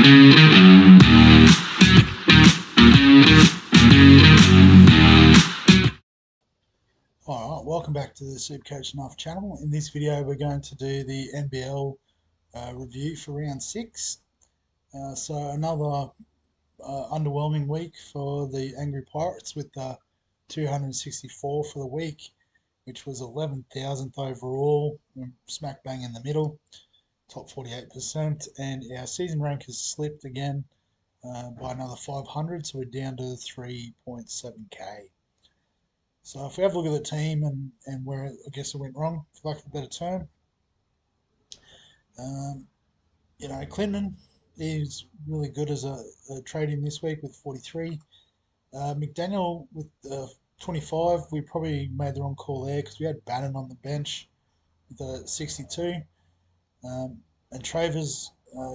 Alright, welcome back to the SuperCoach Enough channel. In this video we're going to do the NBL review for round 6. So another underwhelming week for the Angry Pirates with 264 for the week, which was 11,000th overall, smack bang in the middle, top 48%, and our season rank has slipped again by another 500, so we're down to 3.7k. So if we have a look at the team and where I guess it went wrong, for lack of a better term, Clinton is really good as a trade-in this week with 43. McDaniel with 25, we probably made the wrong call there because we had Bannon on the bench with a 62. And Travers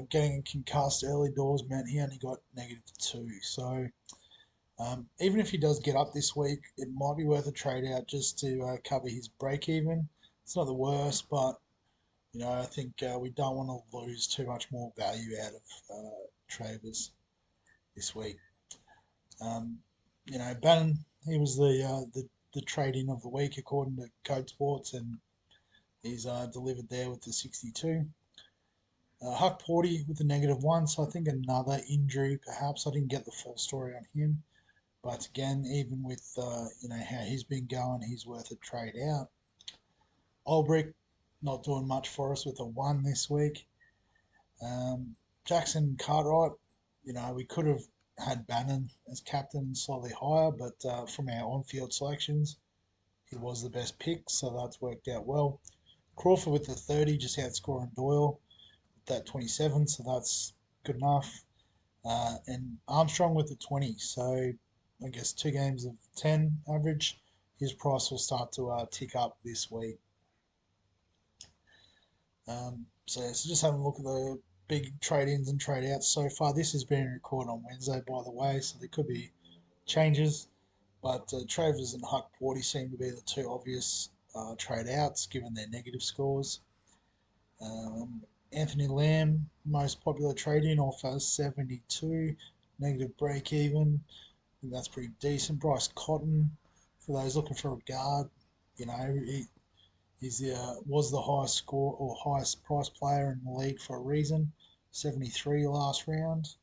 getting concussed early doors meant he only got -2. So even if he does get up this week, it might be worth a trade out just to cover his break even. It's not the worst, but I think we don't want to lose too much more value out of Travers this week. Bannon, he was the trade-in of the week according to Code Sports, and he's delivered there with the 62. Huck Porty with the -1, so I think another injury perhaps. I didn't get the full story on him. But again, even with how he's been going, he's worth a trade out. Olbrich not doing much for us with a 1 this week. Jackson Cartwright, we could have had Bannon as captain slightly higher, but from our on-field selections, he was the best pick, so that's worked out well. Crawford with the 30, just outscoring Doyle with that 27, so that's good enough. And Armstrong with the 20, so I guess 2 games of 10 average, his price will start to tick up this week. So just having a look at the big trade-ins and trade-outs so far. This has been recorded on Wednesday, by the way, so there could be changes. But Travers and Huck Porty seem to be the 2 obvious trade-outs, given their negative scores. Anthony Lamb, most popular trade-in, offer 72, negative break-even. That's pretty decent. Bryce Cotton, for those looking for a guard, he was the highest score or highest price player in the league for a reason. 73 last round.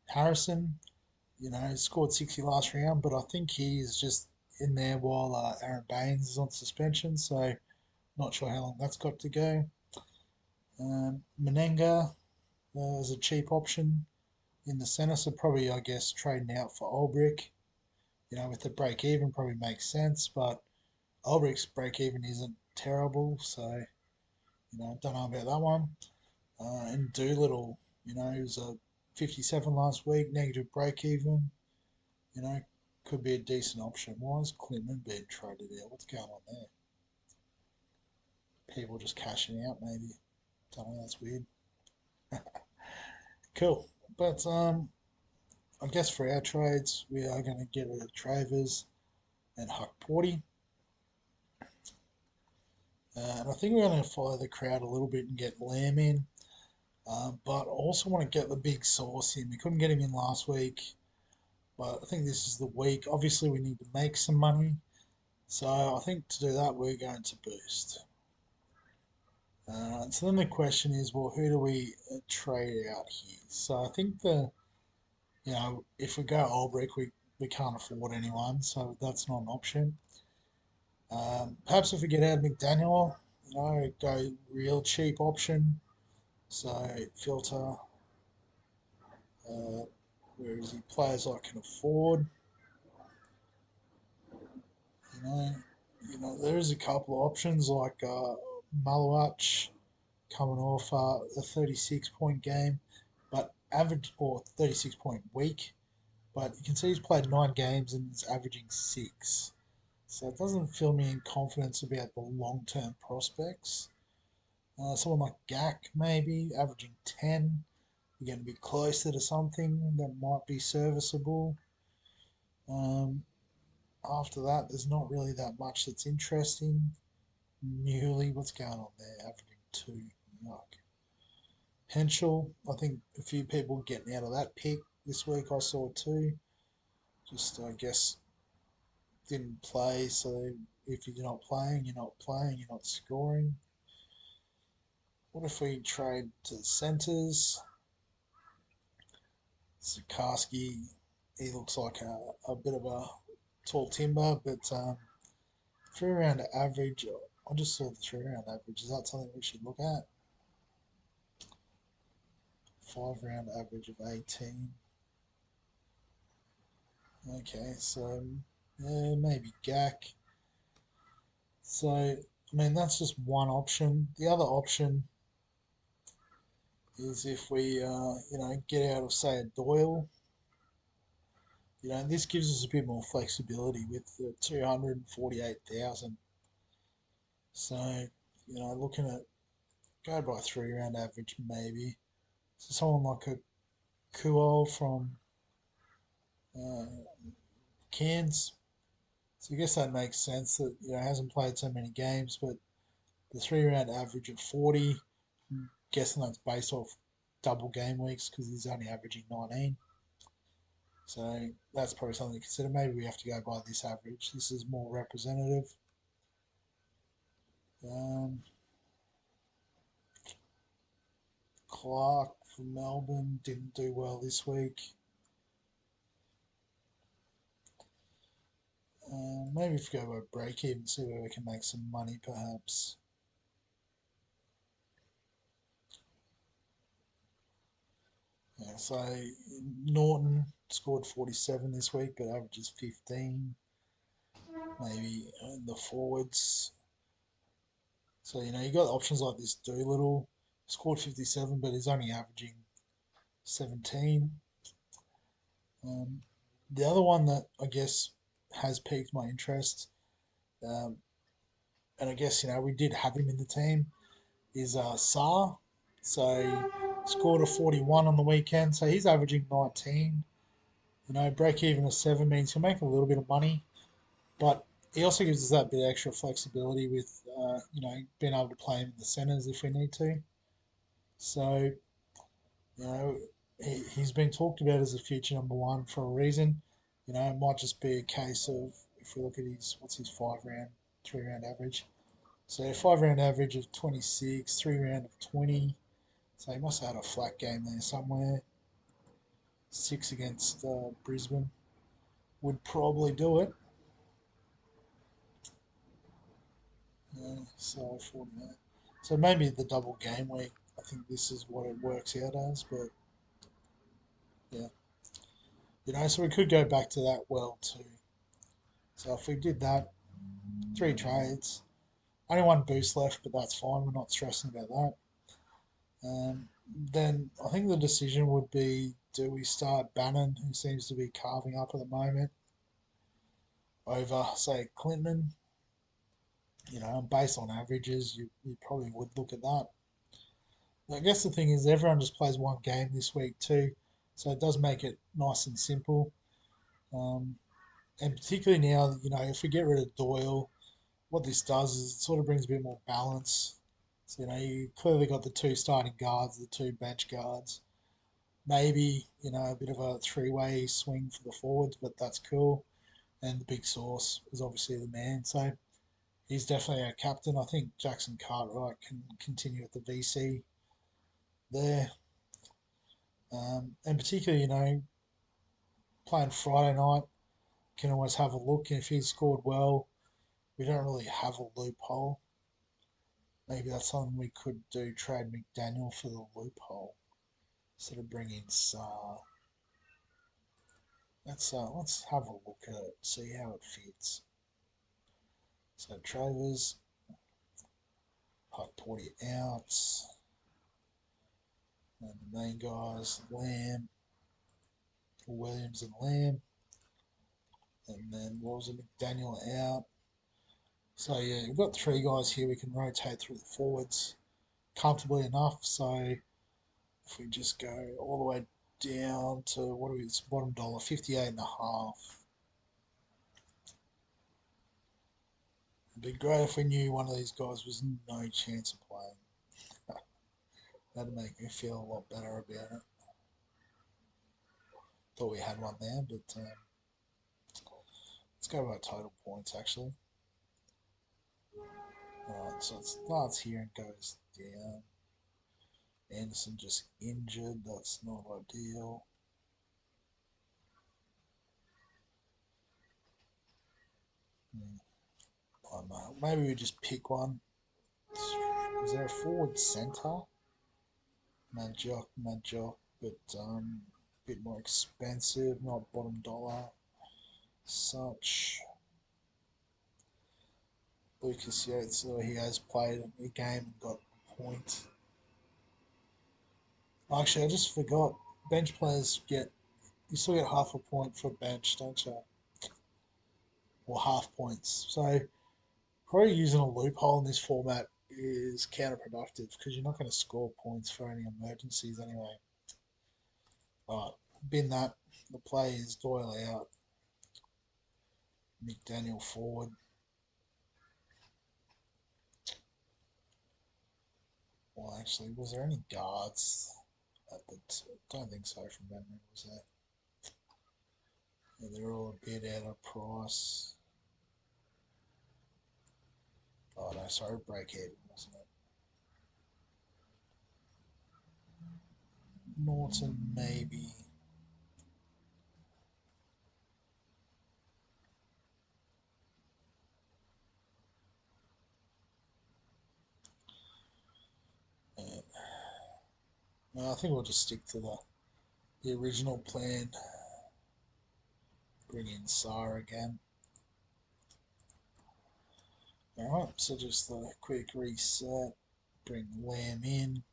Harrison, scored 60 last round, but I think he's just in there while Aaron Baines is on suspension, so not sure how long that's got to go. Menenga is a cheap option in the centre, so probably, I guess, trading out for Olbrich, with the break even probably makes sense, but Olbrich's break even isn't terrible, so, don't know about that one. And Doolittle, he was a 57 last week, negative break even, could be a decent option. Why is Clinton being traded out? What's going on there? People just cashing out, maybe. Don't know, that's weird. Cool. But I guess for our trades, we are going to get rid of Travers and Huck Porty. And I think we're going to follow the crowd a little bit and get Lamb in. But I also want to get the big source in. We couldn't get him in last week, but I think this is the week. Obviously, we need to make some money. So I think to do that, we're going to boost. So then the question is, well, who do we trade out here? So I think if we go Olbrich, we can't afford anyone, so that's not an option. Perhaps if we get out of McDaniel, go real cheap option. So filter, where is he? Players I can afford. There is a couple of options like Maluach coming off a 36-point game, but average, or 36-point week, but you can see he's played 9 games and is averaging 6. So it doesn't fill me in confidence about the long-term prospects. Someone like Gak, maybe, averaging 10. You're going to be closer to something that might be serviceable. After that, there's not really that much that's interesting. Newly, what's going on there? Averaging 2. Yuck. Henschel, I think a few people getting out of that pick this week. I saw too. Just I guess didn't play. So if you're not playing, you're not playing. You're not scoring. What if we trade to the centres? Sikorsky, he looks like a bit of a tall timber, but 3 round average. I just saw the 3 round average. Is that something we should look at? 5 round average of 18. Okay, so yeah, maybe Gak. So I mean that's just one option. The other option is if we get out of say a Doyle. This gives us a bit more flexibility with the 248,000. So looking at go by 3 round average maybe. So someone like a Kuo from uh, Cairns. So I guess that makes sense that hasn't played so many games, but the 3 round average of 40. I'm guessing that's based off double game weeks because he's only averaging 19. So that's probably something to consider. Maybe we have to go by this average. This is more representative. Um, Clark from Melbourne didn't do well this week. Maybe if we go by break even, see where we can make some money perhaps. Yeah, so Norton scored 47 this week, but averages 15. Maybe in the forwards. So you got options like this Doolittle scored 57, but is only averaging 17. Um, the other one that I guess has piqued my interest, um, and I guess we did have him in the team, is Saar. So he scored a 41 on the weekend, so he's averaging 19. Break even of 7 means he'll make a little bit of money, but he also gives us that bit of extra flexibility with being able to play him in the centres if we need to. So you know he's been talked about as a future number one for a reason. It might just be a case of if we look at what's his 5 round, 3 round average. So 5 round average of 26, 3 round of 20. So he must have had a flat game there somewhere. 6 against Brisbane would probably do it. So 49. So maybe the double game week. I think this is what it works out as. But yeah, so we could go back to that well too. So if we did that, 3 trades, only one boost left, but that's fine. We're not stressing about that. Then I think the decision would be: do we start Bannon, who seems to be carving up at the moment, over say Clinton? Based on averages, you probably would look at that. I guess the thing is, everyone just plays one game this week too, so it does make it nice and simple. Um, and particularly now, if we get rid of Doyle, what this does is it sort of brings a bit more balance. So, you clearly got the two starting guards, the two bench guards. Maybe, a bit of a three-way swing for the forwards, but that's cool. And the big source is obviously the man. So he's definitely our captain. I think Jackson Cartwright can continue at the VC there. And particularly, playing Friday night, can always have a look. And if he's scored well, we don't really have a loophole. Maybe that's something we could do, trade McDaniel for the loophole. Instead of bringing Saar. Let's have a look at it, see how it fits. So Travers, Porty outs, and the main guys, Lamb, Williams and Lamb, and then what was it, McDaniel out. So yeah, we've got 3 guys here we can rotate through the forwards comfortably enough. So if we just go all the way down to what are we, it's bottom dollar, 58.5. It'd be great if we knew one of these guys was no chance of playing. That'd make me feel a lot better about it. Thought we had one there, but let's go by total points actually. Alright, so it starts here and goes down. Anderson just injured, that's not ideal. I don't know. Maybe we just pick one. Is there a forward centre? Majok, but a bit more expensive, not bottom dollar. Such. Lucas Yates, so he has played a game and got a point. Actually, I just forgot. Bench players you still get half a point for bench, don't you? Or half points. So probably using a loophole in this format is counterproductive because you're not going to score points for any emergencies anyway. Alright, bin that. The play is Doyle out. McDaniel forward. Well, actually, was there any guards at the don't think so from memory, was there? Yeah, they're all a bit out of price. Oh no, sorry, break even, wasn't it? Norton, maybe. Yeah. No, I think we'll just stick to the original plan. Bring in Sar again. Alright, so just a quick reset. Bring Lamb in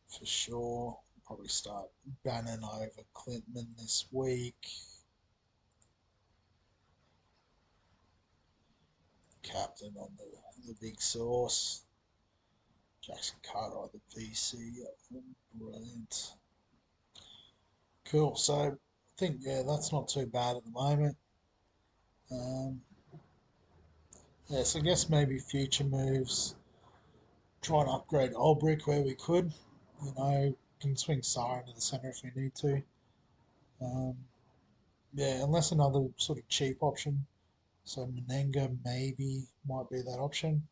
for sure. Probably start Bannon over Clintman this week. Captain on the big sauce. Jackson Carter, the VC. Brilliant. Cool. So I think, yeah, that's not too bad at the moment. Um, yeah, so I guess maybe future moves. Try and upgrade Olbrick where we could. You know, can swing Sar into the centre if we need to. Um, yeah, unless another sort of cheap option. So Menenga maybe might be that option.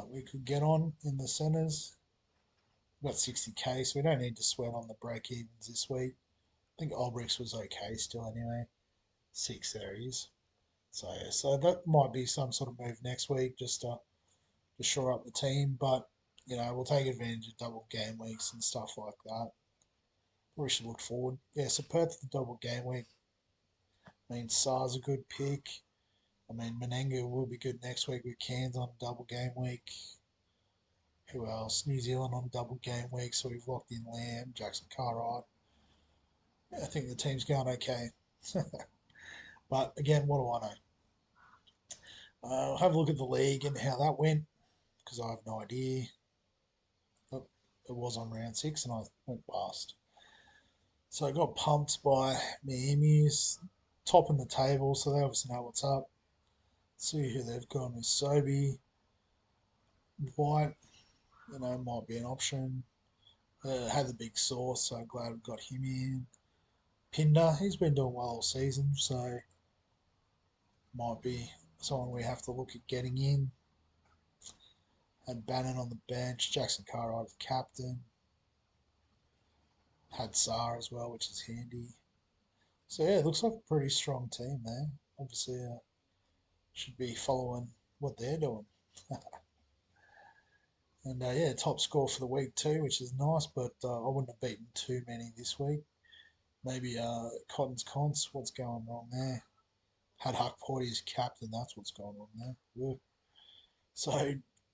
We could get on in the centres. We've got 60k, so we don't need to sweat on the break evens this week. I think Olbrick's was okay still anyway. 6 there he is. So yeah, so that might be some sort of move next week just to shore up the team. But you know, we'll take advantage of double game weeks and stuff like that. We should look forward. Yeah, so Perth the double game week. I mean, Sar's a good pick. I mean, Menenga will be good next week with Cairns on double game week. Who else? New Zealand on double game week, so we've locked in Lamb, Jackson Cartwright. Yeah, I think the team's going okay. But again, what do I know? I'll have a look at the league and how that went because I have no idea. Oh, it was on round 6 and I went past. So I got pumped by Miami's topping the table, so they obviously know what's up. See who they've gone with. Sobe, White, you know, might be an option. Had the big source, so glad we got him in. Pinder, he's been doing well all season, so might be someone we have to look at getting in. Had Bannon on the bench, Jackson Cartwright the captain. Had Saar as well, which is handy. So yeah, it looks like a pretty strong team there. Obviously, should be following what they're doing. And yeah, top score for the week too, which is nice. But I wouldn't have beaten too many this week. Maybe Cotton's Cons. What's going wrong there? Had Huck Porty as captain. That's what's going on there. Woo. So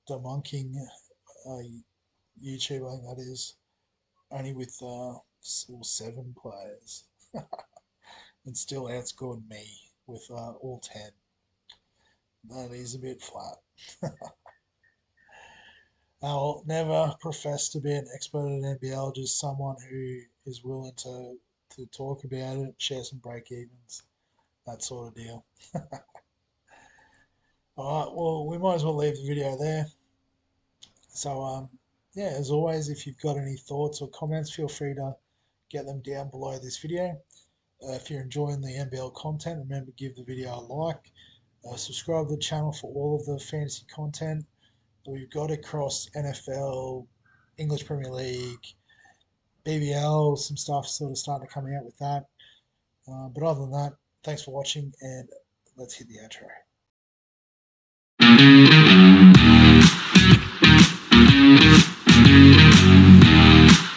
demonking uh, YouTube, I think that is only with all 7 players, and still outscored me with all 10. That is a bit flat. I'll never profess to be an expert at NBL, just someone who is willing to talk about it, share some break evens, that sort of deal. All right, well, we might as well leave the video there. So, yeah, as always, if you've got any thoughts or comments, feel free to get them down below this video. If you're enjoying the NBL content, remember give the video a like. Subscribe to the channel for all of the fantasy content that we've got across NFL, English Premier League, BBL, some stuff sort of starting to come out with that. But other than that, thanks for watching and let's hit the outro.